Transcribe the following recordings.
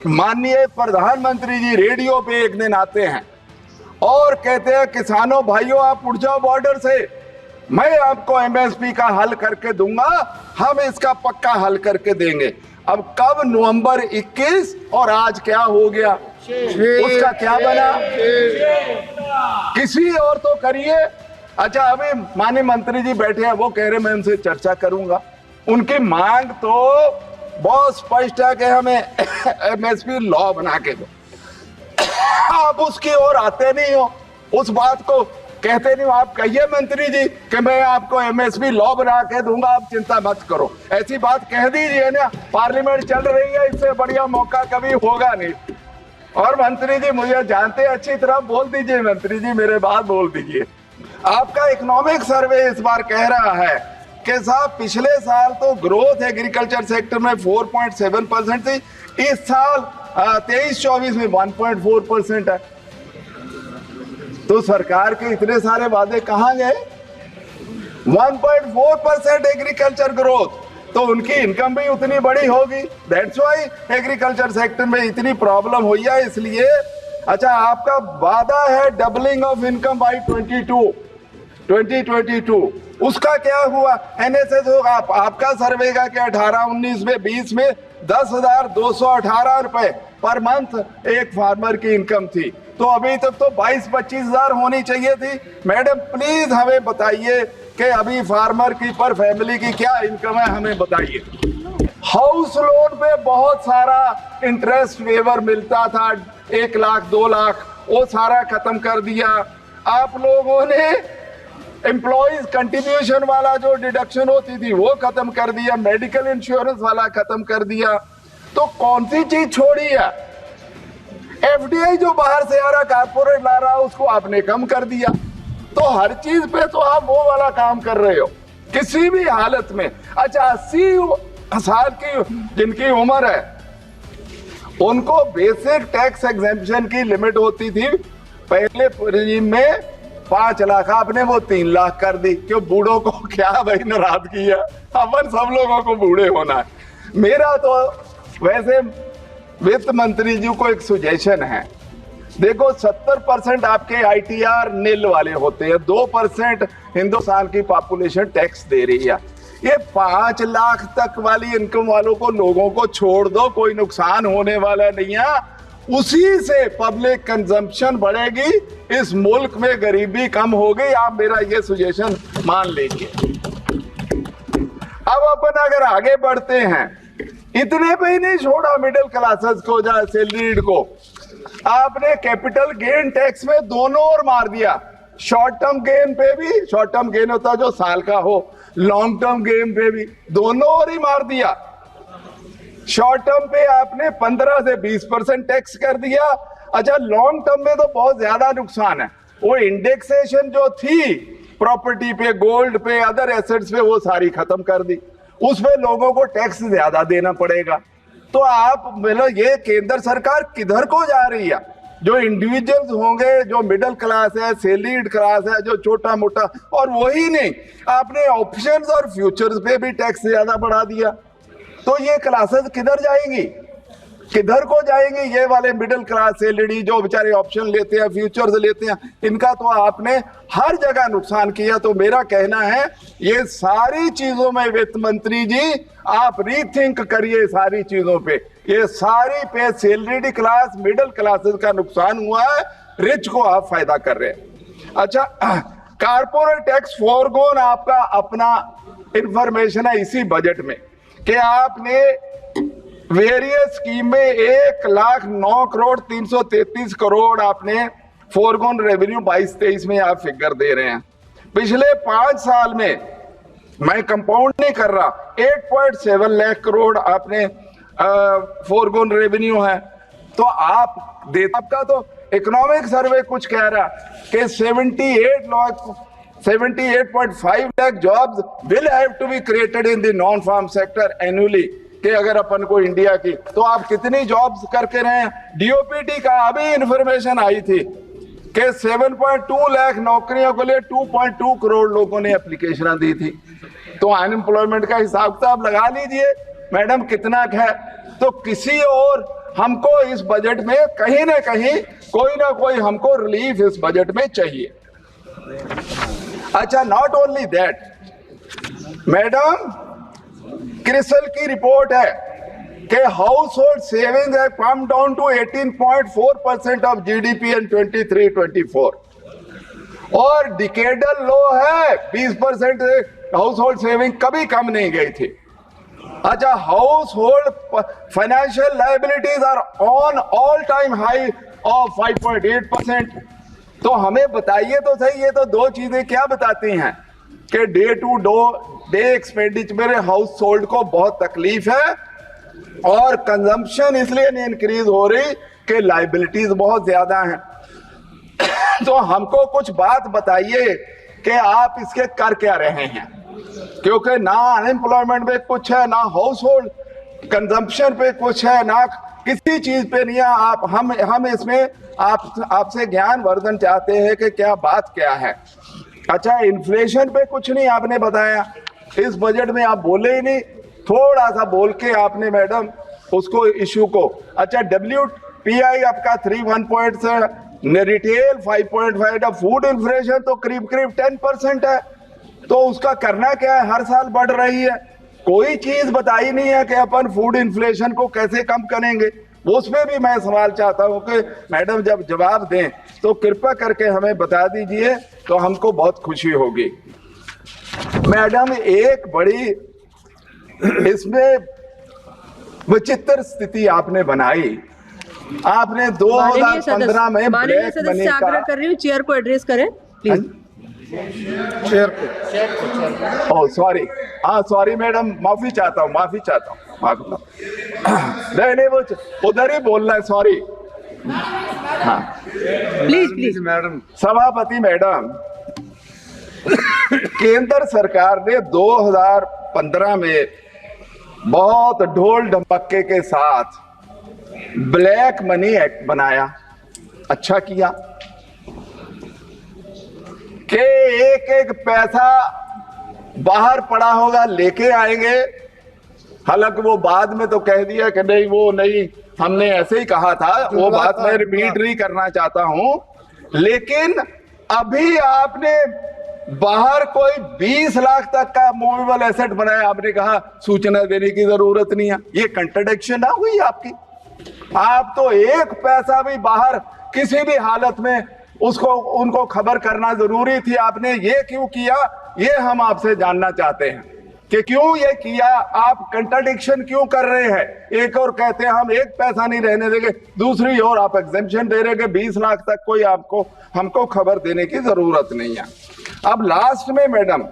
माननीय प्रधानमंत्री जी रेडियो पे एक दिन आते हैं और कहते हैं किसानों भाइयों आप उठ जाओ बॉर्डर से, मैं आपको एमएसपी का हल करके दूंगा, हम इसका पक्का हल करके देंगे। अब कब नवंबर 21 और आज क्या हो गया, उसका क्या बना? किसी और तो करिए। अच्छा अभी माननीय मंत्री जी बैठे हैं, वो कह रहे मैं उनसे चर्चा करूंगा। उनकी मांग तो बहुत स्पष्ट है कि हमें एमएसपी लॉ बना के दो। आप उसकी ओर आते नहीं हो, उस बात को कहते नहीं हो। आप कहिए मंत्री जी कि मैं आपको एमएसपी लॉ बना के दूंगा, आप चिंता मत करो, ऐसी बात कह दीजिए ना। पार्लियामेंट चल रही है, इससे बढ़िया मौका कभी होगा नहीं। और मंत्री जी मुझे जानते अच्छी तरह, बोल दीजिए मंत्री जी मेरे बात बोल दीजिए। आपका इकोनॉमिक सर्वे इस बार कह रहा है कि साहब पिछले साल तो ग्रोथ एग्रीकल्चर सेक्टर में 4.7% थी, इस साल 23-24 में 1.4% है। तो सरकार के इतने सारे वादे कहां गए? 1.4% एग्रीकल्चर ग्रोथ, तो उनकी इनकम भी उतनी बड़ी होगी। दैट्स व्हाई एग्रीकल्चर सेक्टर में इतनी प्रॉब्लम हुई है, इसलिए। अच्छा आपका वादा है डबलिंग ऑफ इनकम बाय 2022, उसका क्या हुआ? एनएसएस होगा आपका सर्वे का क्या 18-19 में 20 में 10,218 रुपए पर मंथ एक फार्मर की इनकम थी, तो अभी तक तो 22-25 हजार होनी चाहिए थी। मैडम प्लीज हमें बताइए कि अभी फार्मर की पर फैमिली की क्या इनकम है, हमें बताइए। हाउस लोन पे बहुत सारा इंटरेस्ट वेवर मिलता था, 1 लाख 2 लाख, वो सारा खत्म कर दिया आप लोगों ने। एम्प्लॉइज कंट्रीब्यूशन वाला जो डिडक्शन होती थी वो खत्म कर दिया, मेडिकल इंश्योरेंस वाला खत्म कर दिया। तो कौन सी चीज छोड़ी है? एफडीआई जो बाहर से आ रहा, कारपोरेट ला रहा, उसको आपने कम कर दिया। तो हर चीज पे तो आप वो वाला काम कर रहे हो किसी भी हालत में। अच्छा 80 साल की जिनकी उम्र है उनको बेसिक टैक्स एग्जेम्पशन की लिमिट होती थी पहले रिजीम में 5 लाख, आपने वो 3 लाख कर दी। क्यों? बूढ़ों को क्या भाई नाराज किया, अपन सब लोगों को बूढ़े होना है। मेरा तो वैसे वित्त मंत्री जी को एक सुजेशन है, देखो 70% आपके आईटीआर नील वाले होते हैं, 2% हिंदुस्तान की पॉपुलेशन टैक्स दे रही है। ये 5 लाख तक वाली इनकम वालों को, लोगों को छोड़ दो, कोई नुकसान होने वाला नहीं है। उसी से पब्लिक कंजम्पशन बढ़ेगी, इस मुल्क में गरीबी कम होगी। आप मेरा ये सुजेशन मान लीजिए। अब अपन अगर आगे बढ़ते हैं, इतने पे ही नहीं छोड़ा मिडिल क्लासेस को, जहां सैलरीड को आपने कैपिटल गेन टैक्स में दोनों ओर मार दिया। शॉर्ट टर्म गेन पे भी, शॉर्ट टर्म गेन होता जो साल का हो, लॉन्ग टर्म गेन पे भी दोनों ओर ही मार दिया। शॉर्ट टर्म पे आपने 15 से 20% टैक्स कर दिया। अच्छा लॉन्ग टर्म में तो बहुत ज्यादा नुकसान है, वो इंडेक्सेशन जो थी प्रॉपर्टी पे, गोल्ड पे, अदर एसेट्स पे, वो सारी खत्म कर दी। उसमें लोगों को टैक्स ज्यादा देना पड़ेगा। तो आप मतलब ये केंद्र सरकार किधर को जा रही है? जो इंडिविजुअल्स होंगे, जो मिडिल क्लास है, सैलरीड क्लास है, जो छोटा मोटा, और वही नहीं आपने ऑप्शंस और फ्यूचर्स पे भी टैक्स ज्यादा बढ़ा दिया। तो ये क्लासेस किधर जाएंगी, किधर को जाएंगी? ये वाले मिडिल क्लास सैलरी जो बेचारे ऑप्शन लेते हैं, फ्यूचर्स लेते हैं, इनका तो आपने हर जगह नुकसान किया। तो मेरा कहना है ये सारी चीजों में वित्त मंत्री जी आप रीथिंक करिए, सारी चीजों पे, ये सारी पे सैलरीड क्लास, मिडिल क्लासेस का नुकसान हुआ है, रिच को आप फायदा कर रहे हैं। अच्छा कारपोरेट टैक्स फोरगोन आपका अपना इंफॉर्मेशन है इसी बजट में कि आपने वेरियस स्कीम में 1,09,333 करोड़ आपने फोरगोन रेवेन्यू 22-23 में आप फिगर दे रहे हैं। पिछले 5 साल में, मैं कंपाउंड नहीं कर रहा, 8.7 लाख करोड़ आपने फोरगोन रेवेन्यू है। तो आप देता, आपका तो इकोनॉमिक सर्वे कुछ कह रहा कि 78.5 lakh jobs will have to be created in the non-farm sector annually। कि अगर अपन को इंडिया की, तो आप कितनी जॉब्स करके रहे हैं? डीओपीटी का अभी इंफॉर्मेशन आई थी कि 7.2 लाख नौकरियों के लिए 2.2 करोड़ लोगों ने एप्लीकेशन दी थी। तो अनएम्प्लॉयमेंट का हिसाब किताब लगा लीजिए मैडम कितना है। तो किसी और हमको इस बजट में कहीं ना कहीं कोई ना कोई हमको रिलीफ इस बजट में चाहिए। अच्छा, not only that madam, CRISIL की रिपोर्ट है कि हाउस होल्ड सेविंग है come down to 18.4% of GDP in 23-24 और डिकेडल लो है 20% हाउस होल्ड सेविंग कभी कम नहीं गई थी। अच्छा, household financial liabilities are on all time high of 5.8%। तो हमें बताइए तो सही, ये तो दो चीजें क्या बताती हैं कि day to day expenditure household को बहुत तकलीफ है और कंजम्पशन इसलिए नहीं इंक्रीज हो रही कि लायबिलिटीज बहुत ज्यादा हैं। तो हमको कुछ बात बताइए कि आप इसके कर क्या रहे हैं, क्योंकि ना अनएम्प्लॉयमेंट पे कुछ है, ना हाउस होल्ड कंजम्पशन पे कुछ है, ना किसी चीज पे नहीं है। आप हम इसमें आपसे ज्ञान वर्धन चाहते हैं कि क्या बात क्या है। अच्छा, इन्फ्लेशन पे कुछ नहीं आपने बताया, इस बजट में आप बोले ही नहीं, थोड़ा सा बोल के आपने मैडम उसको इशू को। अच्छा, WPI आपका 3.1 रिटेल 5.5, फूड इन्फ्लेशन तो करीब 10% है, तो उसका करना क्या है, हर साल बढ़ रही है। कोई चीज बताई नहीं है कि अपन फूड इन्फ्लेशन को कैसे कम करेंगे। उसमें भी मैं सवाल चाहता हूं कि मैडम जब जवाब दें तो कृपया करके हमें बता दीजिए, तो हमको बहुत खुशी होगी। मैडम, एक बड़ी इसमें विचित्र स्थिति आपने बनाई। आपने 2015 में ब्लैक मनी का, आग्रह कर रही हूँ चेयर को एड्रेस करें प्लीज। चेयर को, ओह सॉरी, हाँ सॉरी मैडम, माफी चाहता हूँ नहीं वो उधर ही बोलना है, सॉरी। हाँ प्लीज मैडम। सभापति मैडम, केंद्र सरकार ने 2015 में बहुत ढोल ढमक्के के साथ ब्लैक मनी एक्ट बनाया। अच्छा किया कि एक पैसा बाहर पड़ा होगा लेके आएंगे। हालांकि वो बाद में तो कह दिया कि नहीं, वो नहीं, हमने ऐसे ही कहा था, वो बात मैं रिपीट नहीं करना चाहता हूं। लेकिन अभी आपने बाहर कोई 20 लाख तक का मूवेबल एसेट बनाया, आपने कहा सूचना देने की जरूरत नहीं है। ये कंट्राडिक्शन ना हुई आपकी? आप तो एक पैसा भी बाहर किसी भी हालत में उनको खबर करना जरूरी थी, आपने ये क्यों किया, ये हम आपसे जानना चाहते हैं कि क्यों ये किया, आप कंट्राडिक्शन क्यों कर रहे हैं। एक और कहते हैं हम एक पैसा नहीं रहने देंगे, दूसरी ओर आप एग्जेम्पशन दे रहे हैं कि 20 लाख तक कोई हमको खबर देने की जरूरत नहीं है। अब लास्ट में मैडम,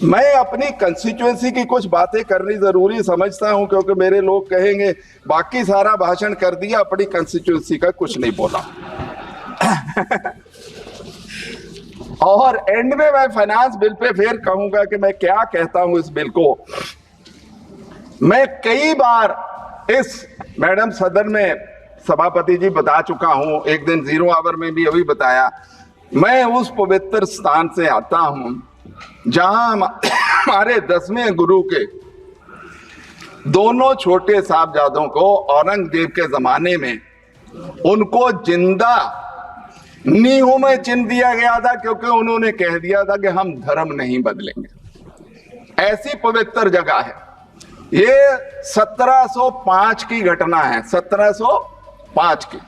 मैं अपनी कंस्टिट्यूएंसी की कुछ बातें करनी जरूरी समझता हूं, क्योंकि मेरे लोग कहेंगे बाकी सारा भाषण कर दिया, अपनी कंस्टिट्यूएंसी का कुछ नहीं बोला। और एंड में मैं फाइनेंस बिल पे फिर कहूंगा कि मैं क्या कहता हूं इस बिल को। मैं कई बार इस मैडम सदन में सभापति जी बता चुका हूं, एक दिन 0 आवर में भी अभी बताया, मैं उस पवित्र स्थान से आता हूं जहां हमारे 10वें गुरु के दोनों छोटे साहबजादों को औरंगजेब के जमाने में उनको जिंदा नींव में चिन दिया गया था, क्योंकि उन्होंने कह दिया था कि हम धर्म नहीं बदलेंगे। ऐसी पवित्र जगह है ये। 1705 की घटना है, 1705 की।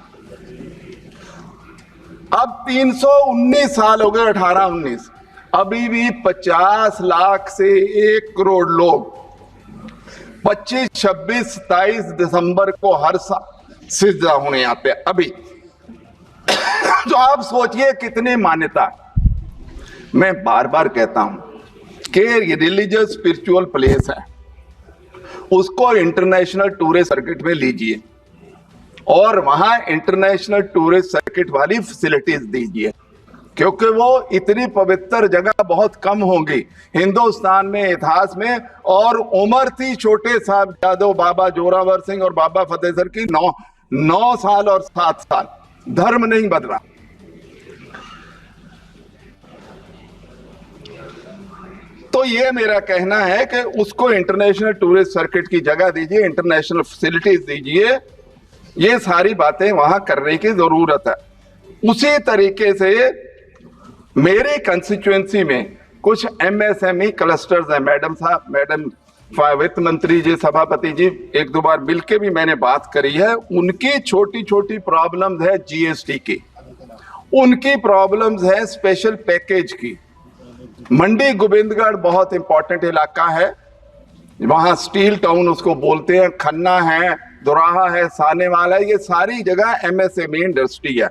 अब 319 साल हो गए, 1819, अभी भी 50 लाख से 1 करोड़ लोग 25, 26, 27 दिसंबर को हर साल सिजदा होने आते हैं अभी। तो आप सोचिए कितनी मान्यता। मैं बार बार कहता हूं कि ये रिलीजियस स्पिरिचुअल प्लेस है, उसको इंटरनेशनल टूरिस्ट सर्किट में लीजिए और वहां इंटरनेशनल टूरिस्ट सर्किट वाली फैसिलिटीज दीजिए, क्योंकि वो इतनी पवित्र जगह बहुत कम होंगी हिंदुस्तान में इतिहास में। और उम्र थी छोटे साहबजादों बाबा जोरावर सिंह और बाबा फतेह सर की 9 साल और 7 साल, धर्म नहीं बदला। तो ये मेरा कहना है कि उसको इंटरनेशनल टूरिस्ट सर्किट की जगह दीजिए, इंटरनेशनल फैसिलिटीज दीजिए ये सारी बातें वहां करने की जरूरत है। उसी तरीके से मेरी कंस्टिट्यूएंसी में कुछ एमएसएमई क्लस्टर्स हैं। मैडम साहब, मैडम वित्त मंत्री जी, सभापति जी, एक दो बार मिलके भी मैंने बात करी है। उनकी छोटी छोटी प्रॉब्लम्स है जीएसटी की, उनकी प्रॉब्लम्स है स्पेशल पैकेज की। मंडी गोविंदगढ़ बहुत इंपॉर्टेंट इलाका है, वहां स्टील टाउन उसको बोलते हैं, खन्ना है, दोराहा है, सानेवाल है, ये सारी जगह एमएसएमई इंडस्ट्री है।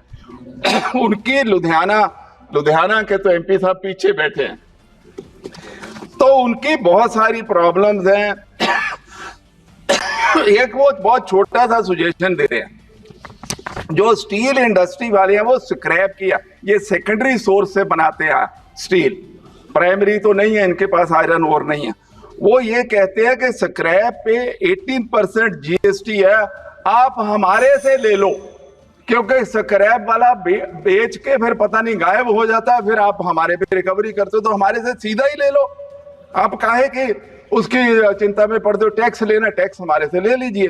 उनकी लुधियाना के तो एमपी साहब पीछे बैठे हैं, तो उनकी बहुत सारी प्रॉब्लम्स हैं। एक वो बहुत छोटा सा सुजेशन दे रहे हैं, जो स्टील इंडस्ट्री वाले हैं वो स्क्रैप किया, ये सेकेंडरी सोर्स से बनाते हैं स्टील, प्राइमरी तो नहीं है इनके पास, आयरन ओर नहीं है। वो ये कहते हैं कि स्क्रैप पे 18% जीएसटी है, आप हमारे से ले लो, क्योंकि स्क्रैप वाला बेच के फिर पता नहीं गायब हो जाता है, फिर आप हमारे पे रिकवरी करते हो, तो हमारे से सीधा ही ले लो। आप काहे कि उसकी चिंता में पड़ते हो, टैक्स लेना, टैक्स हमारे से ले लीजिए।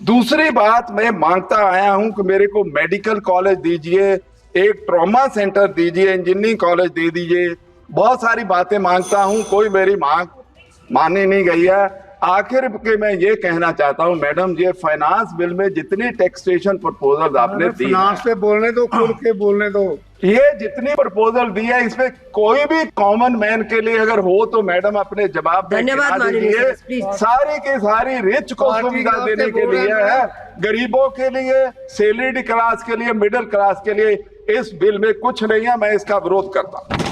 दूसरी बात, मैं मांगता आया हूं कि मेरे को मेडिकल कॉलेज दीजिए, एक ट्रॉमा सेंटर दीजिए, इंजीनियरिंग कॉलेज दे दीजिए, बहुत सारी बातें मांगता हूं, कोई मेरी मांग मानी नहीं गई है। आखिर के मैं ये कहना चाहता हूं मैडम, ये फाइनेंस बिल में जितनी टैक्सेशन प्रपोजल आपने दी, फाइनेंस पे बोलने दो, खुल के बोलने दो, ये जितनी प्रपोजल दी है, इसमें कोई भी कॉमन मैन के लिए अगर हो तो मैडम अपने जवाब में धन्यवाद गिना दीजिए। सारी की सारी रिच को सुविधा देने के लिए है, गरीबों के लिए, सैलरीड क्लास के लिए, मिडिल क्लास के लिए इस बिल में कुछ नहीं है। मैं इसका विरोध करता हूं।